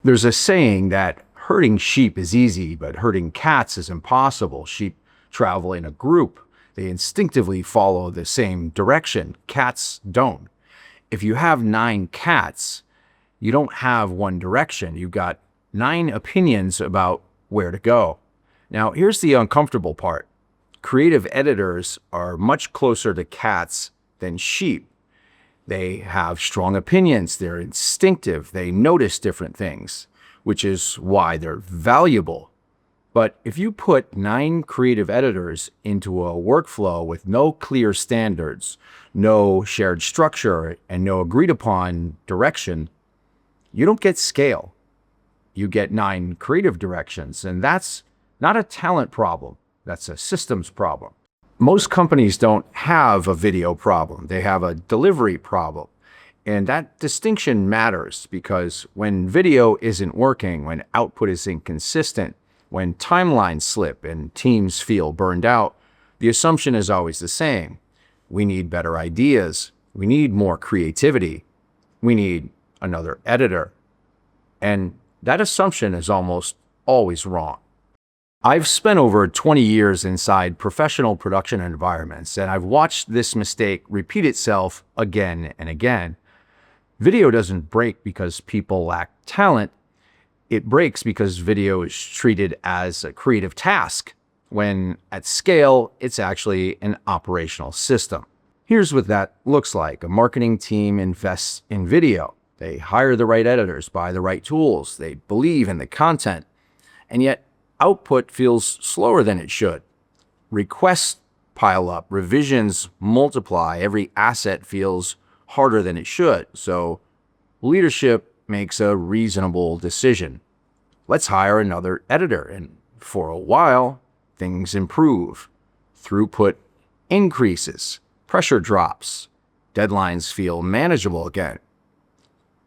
There's a saying that herding sheep is easy, but herding cats is impossible. Sheep travel in a group. They instinctively follow the same direction. Cats don't. If you have 9 cats, you don't have one direction. You've got 9 opinions about where to go. Now, here's the uncomfortable part. Creative editors are much closer to cats than sheep. They have strong opinions, they're instinctive, they notice different things, which is why they're valuable. But if you put 9 creative editors into a workflow with no clear standards, no shared structure, and no agreed upon direction, you don't get scale. You get 9 creative directions, and that's not a talent problem, that's a systems problem. Most companies don't have a video problem, they have a delivery problem. And that distinction matters because when video isn't working, when output is inconsistent, when timelines slip and teams feel burned out, the assumption is always the same. We need better ideas, we need more creativity, we need another editor. And that assumption is almost always wrong. I've spent over 20 years inside professional production environments, and I've watched this mistake repeat itself again and again. Video doesn't break because people lack talent. It breaks because video is treated as a creative task, when at scale, it's actually an operational system. Here's what that looks like. A marketing team invests in video. They hire the right editors, buy the right tools, they believe in the content, and yet output feels slower than it should. Requests pile up, revisions multiply, every asset feels harder than it should. So leadership makes a reasonable decision. Let's hire another editor. And for a while, things improve. Throughput increases, pressure drops, deadlines feel manageable again.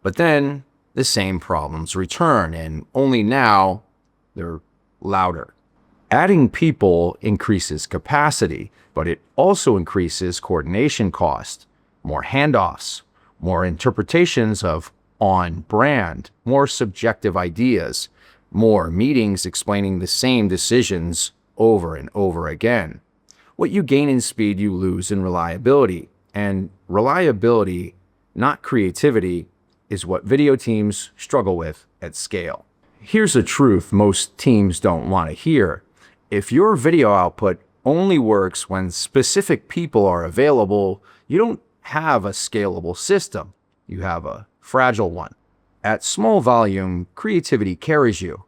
But then the same problems return, and only now they're louder. Adding people increases capacity, but it also increases coordination cost, more handoffs, more interpretations of on brand, more subjective ideas, more meetings explaining the same decisions over and over again. What you gain in speed, you lose in reliability. And reliability, not creativity, is what video teams struggle with at scale. Here's a truth most teams don't want to hear. If your video output only works when specific people are available, you don't have a scalable system. You have a fragile one. At small volume, creativity carries you.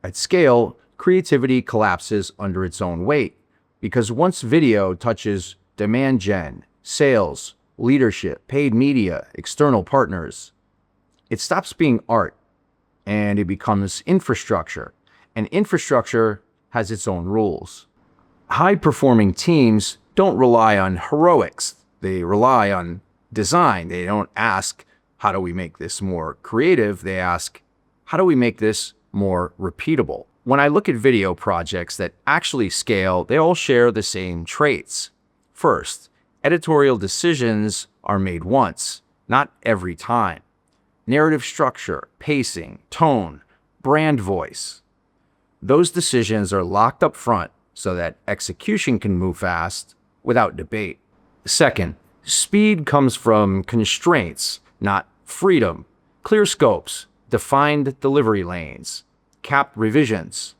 At scale, creativity collapses under its own weight, because once video touches demand gen, sales, leadership, paid media, external partners, it stops being art and it becomes infrastructure. And infrastructure has its own rules. High-performing teams don't rely on heroics. They rely on design. They don't ask, how do we make this more creative? They ask, how do we make this more repeatable? When I look at video projects that actually scale, they all share the same traits. First, editorial decisions are made once, not every time. Narrative structure, pacing, tone, brand voice. Those decisions are locked up front so that execution can move fast without debate. Second, speed comes from constraints, not freedom. Clear scopes, defined delivery lanes, capped revisions.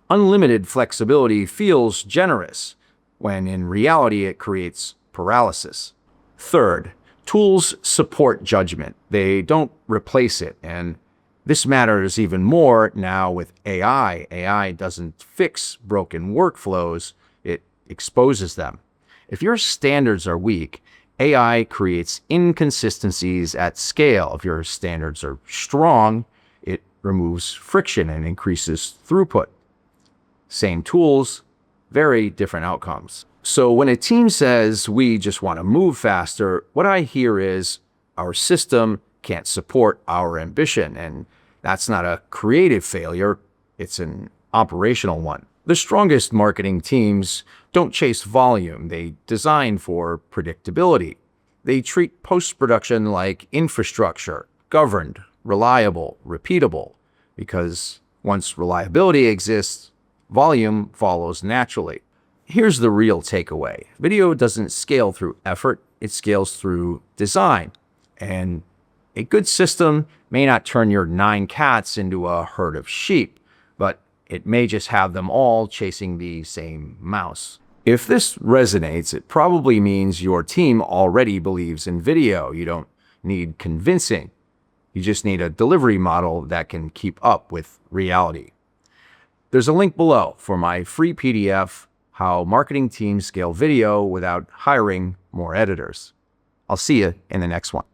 Unlimited flexibility feels generous, when in reality it creates paralysis. Third, tools support judgment. They don't replace it. And this matters even more now with AI. AI doesn't fix broken workflows, it exposes them. If your standards are weak, AI creates inconsistencies at scale. If your standards are strong, it removes friction and increases throughput. Same tools, very different outcomes. So when a team says, we just want to move faster, what I hear is, our system can't support our ambition. And that's not a creative failure, it's an operational one. The strongest marketing teams don't chase volume, they design for predictability. They treat post-production like infrastructure, governed, reliable, repeatable. because once reliability exists, volume follows naturally. Here's the real takeaway. Video doesn't scale through effort, it scales through design. And a good system may not turn your 9 cats into a herd of sheep, but it may just have them all chasing the same mouse. If this resonates, it probably means your team already believes in video. You don't need convincing. You just need a delivery model that can keep up with reality. There's a link below for my free PDF, How Marketing Teams Scale Video Without Hiring More Editors. I'll see you in the next one.